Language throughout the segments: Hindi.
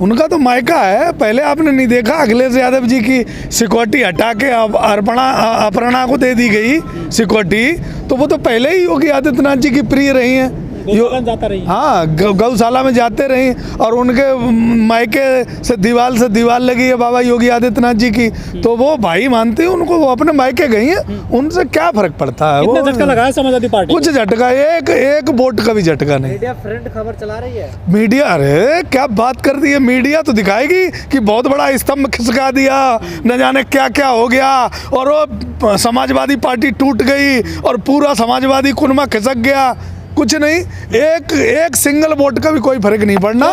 उनका तो मायका है। पहले आपने नहीं देखा अखिलेश यादव जी की सिक्योरिटी हटा के अब अपर्णा को दे दी गई सिक्योरिटी, तो वो तो पहले ही योगी आदित्यनाथ जी की प्रिय रही हैं। जाता रही। हाँ, गौशाला में जाते रही और उनके मायके से दीवार लगी है बाबा योगी आदित्यनाथ जी की, तो वो भाई मानते हैं उनको, वो अपने मायके गई हैं, उनसे क्या फर्क पड़ता है। वो झटका लगाया समाजवादी पार्टी, कुछ झटका, एक वोट का भी झटका नहीं। मीडिया फ्रंट खबर चला रही है मीडिया, अरे क्या बात कर दी है। मीडिया तो दिखाएगी कि बहुत बड़ा स्तंभ खिसका दिया, न जाने क्या क्या हो गया, और वो समाजवादी पार्टी टूट गई और पूरा समाजवादी कुनमा खिसक गया। कुछ नहीं, एक सिंगल वोट का भी कोई फर्क नहीं पड़ना।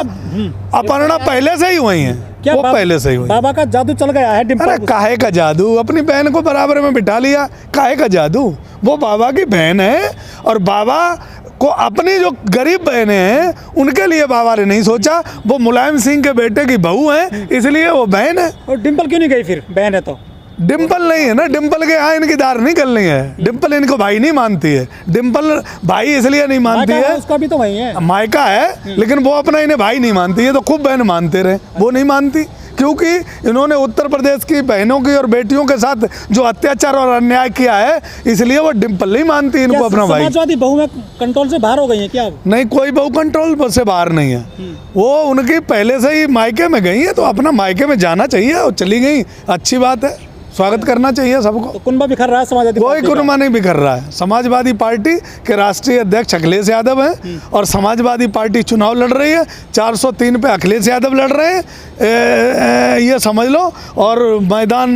अपर्णा पहले से ही हुई है, वो पहले से ही हुई। बाबा का जादू चल गया है। अरे काहे का जादू, अपनी बहन को बराबर में बिठा लिया, काहे का जादू। वो बाबा की बहन है और बाबा को अपनी जो गरीब बहनें हैं उनके लिए बाबा ने नहीं सोचा। वो मुलायम सिंह के बेटे की बहू है, इसलिए वो बहन है। और डिम्पल क्यों नहीं गई फिर, बहन है तो? डिम्पल नहीं है ना, डिम्पल के यहाँ इनकी दार नहीं गलनी है। डिम्पल इनको भाई नहीं मानती है। डिम्पल भाई इसलिए नहीं मानती है, उसका भी तो वही है, मायका है, लेकिन वो अपना इन्हें भाई नहीं मानती है। तो खूब बहन मानते रहे, वो नहीं मानती क्योंकि इन्होंने उत्तर प्रदेश की बहनों की और बेटियों के साथ जो अत्याचार और अन्याय किया है, इसलिए वो डिम्पल नहीं मानती इनको अपना भाई। समाजवादी बहू में कंट्रोल से बाहर हो गई है क्या? नहीं, कोई बहू कंट्रोल से बाहर नहीं है। वो उनकी पहले से ही मायके में गई है, तो अपना मायके में जाना चाहिए और चली गई, अच्छी बात है, स्वागत करना चाहिए सबको। तो कुनबा बिखर रहा है समाजवादी कोई कुनबा नहीं बिखर रहा है। समाजवादी पार्टी के राष्ट्रीय अध्यक्ष अखिलेश यादव हैं और समाजवादी पार्टी चुनाव लड़ रही है। 403 पे अखिलेश यादव लड़ रहे हैं, ये समझ लो। और मैदान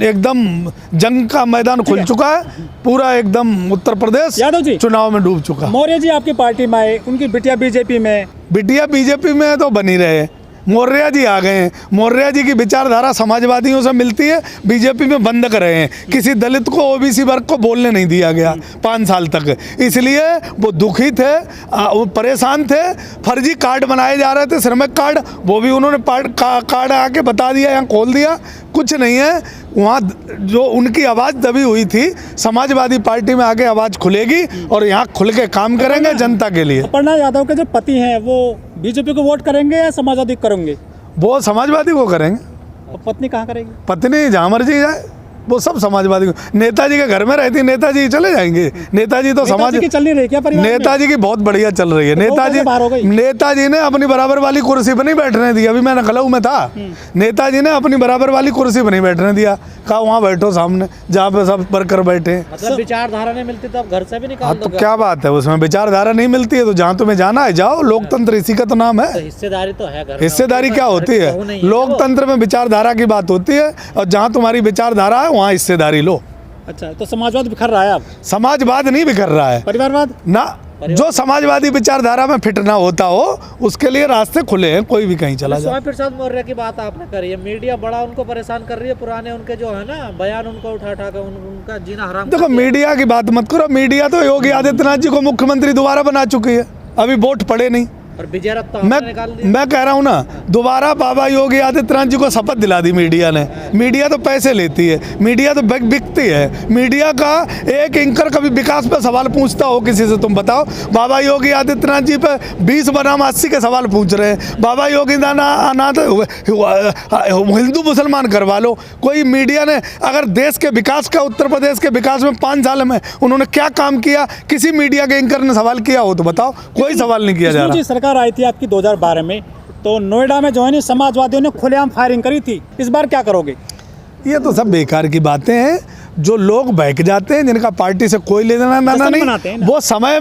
एकदम जंग का मैदान खुल चुका है, पूरा एकदम उत्तर प्रदेश यादव जी चुनाव में डूब चुका। मौर्य जी आपकी पार्टी में आए, उनकी बिटिया बीजेपी में। बिटिया बीजेपी में तो बनी रहे। मौर्य जी आ गए हैं, मौर्य जी की विचारधारा समाजवादियों से मिलती है, बीजेपी में बंद कर रहे हैं। किसी दलित को, ओबीसी वर्ग को बोलने नहीं दिया गया 5 साल तक, इसलिए वो दुखी थे, वो परेशान थे। फर्जी कार्ड बनाए जा रहे थे, श्रमिक कार्ड, वो भी उन्होंने कार्ड आके बता दिया, यहाँ खोल दिया। कुछ नहीं है वहाँ, जो उनकी आवाज़ दबी हुई थी, समाजवादी पार्टी में आके आवाज़ खुलेगी और यहाँ खुल के काम करेंगे जनता के लिए। अपर्णा यादव के जो पति हैं वो बीजेपी को वोट करेंगे या समाजवादी करेंगे? वो समाजवादी को करेंगे। और पत्नी कहाँ करेगी? पत्नी जहाँ मर्जी जाए, वो सब समाजवादी को। नेताजी के घर में रहती, नेताजी चले जाएंगे। नेताजी तो समाज की चल नहीं रही क्या परिवार में? नेताजी की बहुत बढ़िया चल रही है। नेताजी ने अपनी बराबर वाली कुर्सी पर नहीं बैठने दी। अभी मैं लखनऊ में था, नेताजी ने अपनी बराबर वाली कुर्सी पर नहीं बैठने दिया, कहा वहाँ बैठो सामने जहाँ पे सब वर्कर बैठे। मतलब विचारधारा नहीं मिलती तो आप घर से भी निकाल तो क्या बात है, उसमें विचारधारा नहीं मिलती है तो जहाँ तुम्हें जाना है जाओ। लोकतंत्र इसी का तो नाम है। हिस्सेदारी तो है, हिस्सेदारी क्या होती है? लोकतंत्र में विचारधारा की बात होती है, और जहाँ तुम्हारी विचारधारा है वहाँ हिस्सेदारी लो। अच्छा, तो समाजवाद बिखर रहा है अब? समाजवाद नहीं बिखर रहा है, परिवारवाद ना। जो समाजवादी विचारधारा में फिट ना होता हो उसके लिए रास्ते खुले हैं, कोई भी कहीं चला जाए। स्वामी प्रसाद मौर्य की बात आपने करी है, मीडिया बड़ा उनको परेशान कर रही है। पुराने उनके जो है ना बयान, उनको उठा कर उनका जीना हराम। देखो, मीडिया की बात मत करो। मीडिया तो योगी आदित्यनाथ जी को मुख्यमंत्री दोबारा बना चुकी है, अभी वोट पड़े नहीं। और विजय रफ्ता मैं कह रहा हूँ ना, दोबारा बाबा योगी आदित्यनाथ जी को शपथ दिला दी मीडिया ने। मीडिया तो पैसे लेती है, मीडिया तो बिकती है। मीडिया का एक एंकर कभी विकास पे सवाल पूछता हो किसी से? तुम बताओ। बाबा योगी आदित्यनाथ जी पे 20 बनाम 80 के सवाल पूछ रहे हैं। बाबा योगी अनाथ हिंदू मुसलमान करवा लो। कोई मीडिया ने अगर देश के विकास का, उत्तर प्रदेश के विकास में 5 साल में उन्होंने क्या काम किया, किसी मीडिया के एंकर ने सवाल किया हो तो बताओ? कोई सवाल नहीं किया जा रहा। सरकार आई थी आपकी 2012 में, तो नोएडा में जो है ना समाजवादियों ने खुलेआम फायरिंग करी थी। इस बार क्या करोगे? ये तो सब बेकार की बातें हैं। जो लोग बहक जाते हैं, जिनका पार्टी से कोई लेना देना नहीं, वो समय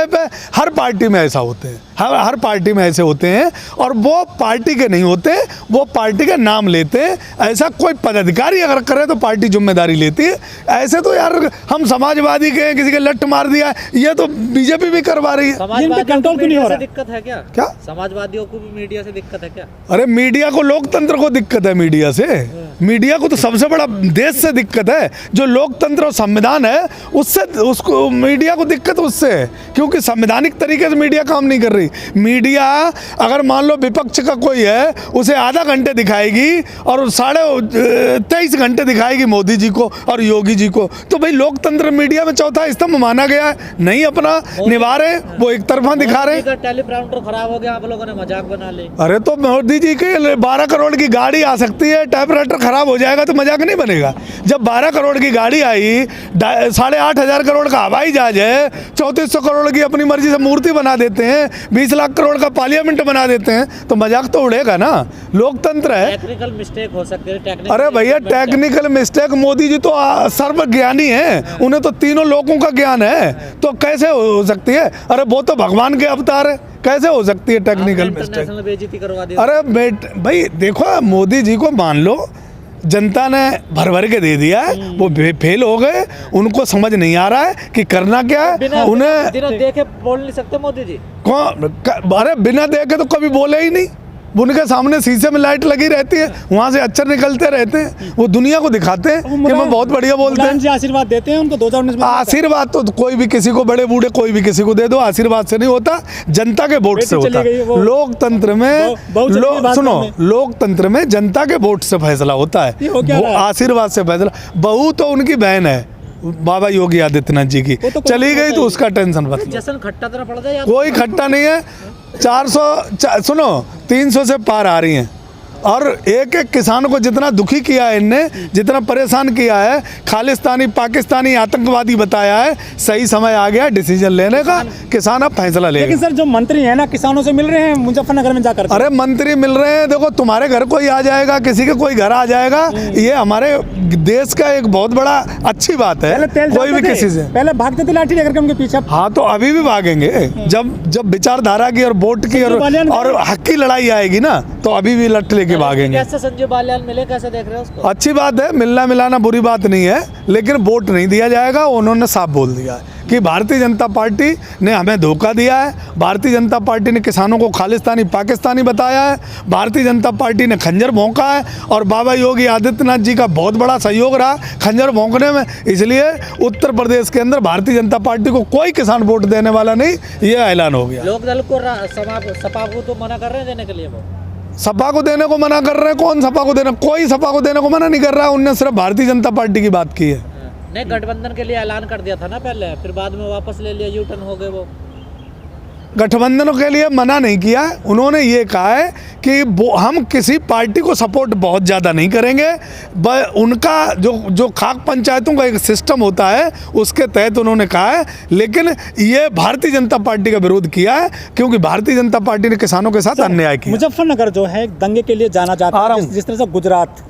पे हर पार्टी में ऐसा होते हैं, हर पार्टी में ऐसे होते हैं, और वो पार्टी के नहीं होते, वो पार्टी के नाम लेते हैं। ऐसा कोई पदाधिकारी अगर करे तो पार्टी जिम्मेदारी लेती है। ऐसे तो यार हम समाजवादी के किसी के लट मार दिया, ये तो बीजेपी भी करवा रही है। कंट्रोल क्यों नहीं हो रहा? दिक्कत है क्या समाजवादियों को भी मीडिया से दिक्कत है क्या? अरे मीडिया को, लोकतंत्र को दिक्कत है मीडिया से। मीडिया को तो सबसे बड़ा देश से दिक्कत है, जो लोकतंत्र और संविधान है उससे, उसको मीडिया को दिक्कत उससे है, क्योंकि संवैधानिक तरीके से मीडिया काम नहीं कर रही। मीडिया अगर मान लो विपक्ष का कोई है, उसे आधा घंटे दिखाएगी और 23.5 घंटे दिखाएगी मोदी जी को और योगी जी को, तो भाई लोकतंत्र मीडिया में चौथा स्तंभ माना गया है, नहीं अपना निभा रहे, वो एक तरफा दिखा रहे हैं। टेलीप्रॉम्प्टर खराब हो गया, आप लोगों ने मजाक बना ली। अरे तो मोदी जी के 12 करोड़ की गाड़ी आ सकती है, टाइपराइटर खराब हो जाएगा तो मजाक नहीं बनेगा। जब 12 करोड़ की गाड़ी आई, 8,500 करोड़ का हवाई जहाज है, 3400 करोड़ की अपनी मर्जी से मूर्ति बना देते हैं, 20 लाख करोड़ का पार्लियामेंट बना देते हैं, तो मजाक तो उड़ेगा ना। लोकतंत्र है। टेक्निकल मिस्टेक हो सकती है। अरे भैया टेक्निकल मिस्टेक, मोदी जी तो सर्वज्ञानी हैं, उन्हें तो तीनों लोगों का ज्ञान है, तो कैसे हो सकती है? अरे वो तो भगवान के अवतार है, कैसे हो सकती है टेक्निकल मिस्टेक? बेइज्जती करवा दी। अरे भाई देखो, मोदी जी को मान लो जनता ने भर के दे दिया है, वो फेल हो गए, उनको समझ नहीं आ रहा है कि करना क्या है। उन्हें बिना देखे बोल नहीं सकते मोदी जी। कौन? अरे बिना देखे तो कभी बोले ही नहीं। उनके सामने शीशे में लाइट लगी रहती है, वहाँ से अक्षर निकलते रहते हैं, वो दुनिया को दिखाते हैं कि मैं बहुत बढ़िया बोलते हैं। आशीर्वाद देते हैं उनको 2019 में। आशीर्वाद तो कोई भी किसी को, बड़े बूढ़े कोई भी किसी को दे दो, आशीर्वाद से नहीं होता, जनता के वोट से होता है। लोकतंत्र में सुनो, लोकतंत्र में जनता के वोट से फैसला होता है, वो आशीर्वाद से फैसला। बहू तो उनकी बहन है बाबा योगी आदित्यनाथ जी की, चली गई तो उसका टेंशन बता। जैसन खट्टा तरह पड़ जाए, कोई खट्टा नहीं है। 300 से पार आ रही हैं, और एक एक किसान को जितना दुखी किया है इनने, जितना परेशान किया है, खालिस्तानी पाकिस्तानी आतंकवादी बताया है, सही समय आ गया डिसीजन लेने का, किसान अब फैसला लेगा। लेकिन सर जो मंत्री हैं ना, किसानों से मिल रहे हैं मुजफ्फरनगर में जाकर। अरे मंत्री मिल रहे हैं, देखो तुम्हारे घर कोई आ जाएगा, किसी के कोई घर आ जाएगा, ये हमारे देश का एक बहुत बड़ा अच्छी बात है। कोई भी किसी से पहले भागते थे लाठी लेकर के उनके पीछे। हाँ तो अभी भी भागेंगे, जब विचारधारा की और वोट की और हक की लड़ाई आएगी ना, तो अभी भी लट लेके भागेंगे। कैसे संजय बालियान मिले, कैसे देख रहे हो उसको? अच्छी बात है, मिलना मिलाना बुरी बात नहीं है, लेकिन वोट नहीं दिया जाएगा। उन्होंने साफ बोल दिया है कि भारतीय जनता पार्टी ने हमें धोखा दिया है, भारतीय जनता पार्टी ने किसानों को खालिस्तानी पाकिस्तानी बताया है, भारतीय जनता पार्टी ने खंजर भोंका है, और बाबा योगी आदित्यनाथ जी का बहुत बड़ा सहयोग रहा खंजर भोंकने में। इसलिए उत्तर प्रदेश के अंदर भारतीय जनता पार्टी को कोई किसान वोट देने वाला नहीं, ये ऐलान हो गया। लोक दल को सपा को तो मना कर रहे हैं देने के लिए, वो सपा को देने को मना कर रहे हैं। कौन सपा को देना? कोई सपा को देने को मना नहीं कर रहा है, उनने सिर्फ भारतीय जनता पार्टी की बात की है। नहीं, गठबंधन के लिए ऐलान कर दिया था ना पहले, फिर बाद में वापस ले लिया, यू टर्न हो गए वो। गठबंधनों के लिए मना नहीं किया, उन्होंने ये कहा है कि हम किसी पार्टी को सपोर्ट बहुत ज़्यादा नहीं करेंगे, उनका जो खाक पंचायतों का एक सिस्टम होता है उसके तहत उन्होंने कहा है। लेकिन ये भारतीय जनता पार्टी का विरोध किया है, क्योंकि भारतीय जनता पार्टी ने किसानों के साथ अन्याय किया। मुजफ्फरनगर जो है दंगे के लिए जाना जाता है, जिस तरह से गुजरात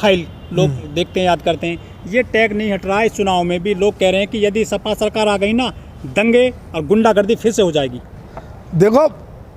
फाइल लोग देखते हैं, याद करते हैं, ये टैग नहीं हट रहा है। इस चुनाव में भी लोग कह रहे हैं कि यदि सपा सरकार आ गई ना, दंगे और गुंडागर्दी फिर से हो जाएगी। देखो,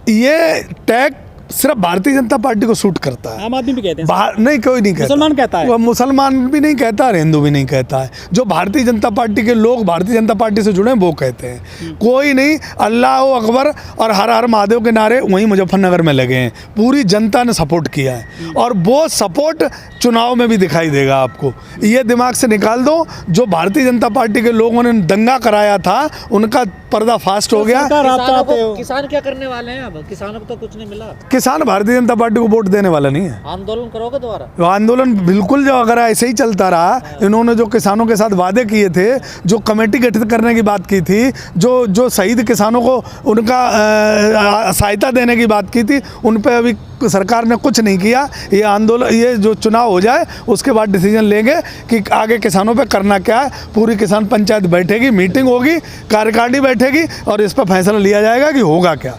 ये टैग सिर्फ भारतीय जनता पार्टी को सूट करता है। आम आदमी भी कहते हैं। नहीं, कोई नहीं कहता। मुसलमान कहता है। मुसलमान भी नहीं कहता और हिंदू भी नहीं कहता है। जो भारतीय जनता पार्टी के लोग भारतीय जनता पार्टी से जुड़े हैं वो कहते हैं। कोई नहीं। अल्लाह अकबर और हर हर महादेव के नारे वहीं मुजफ्फरनगर में लगे हैं। पूरी जनता ने सपोर्ट किया है, और वो सपोर्ट चुनाव में भी दिखाई देगा आपको। ये दिमाग से निकाल दो, जो भारतीय जनता पार्टी के लोगों ने दंगा कराया था उनका पर्दाफाश हो गया। किसान क्या करने वाले हैं? अब किसानों को तो कुछ नहीं मिला। किसान भारतीय जनता पार्टी को वोट देने वाला नहीं है। आंदोलन करोगे दोबारा? आंदोलन बिल्कुल, जो अगर ऐसे ही चलता रहा, इन्होंने जो किसानों के साथ वादे किए थे, जो कमेटी गठित करने की बात की थी, जो शहीद किसानों को उनका सहायता देने की बात की थी, उन पे अभी सरकार ने कुछ नहीं किया। ये आंदोलन, ये जो चुनाव हो जाए उसके बाद डिसीजन लेंगे कि आगे किसानों पे करना क्या है। पूरी किसान पंचायत बैठेगी, मीटिंग होगी, कार्यकारिणी बैठेगी, और इस पर फैसला लिया जाएगा कि होगा क्या।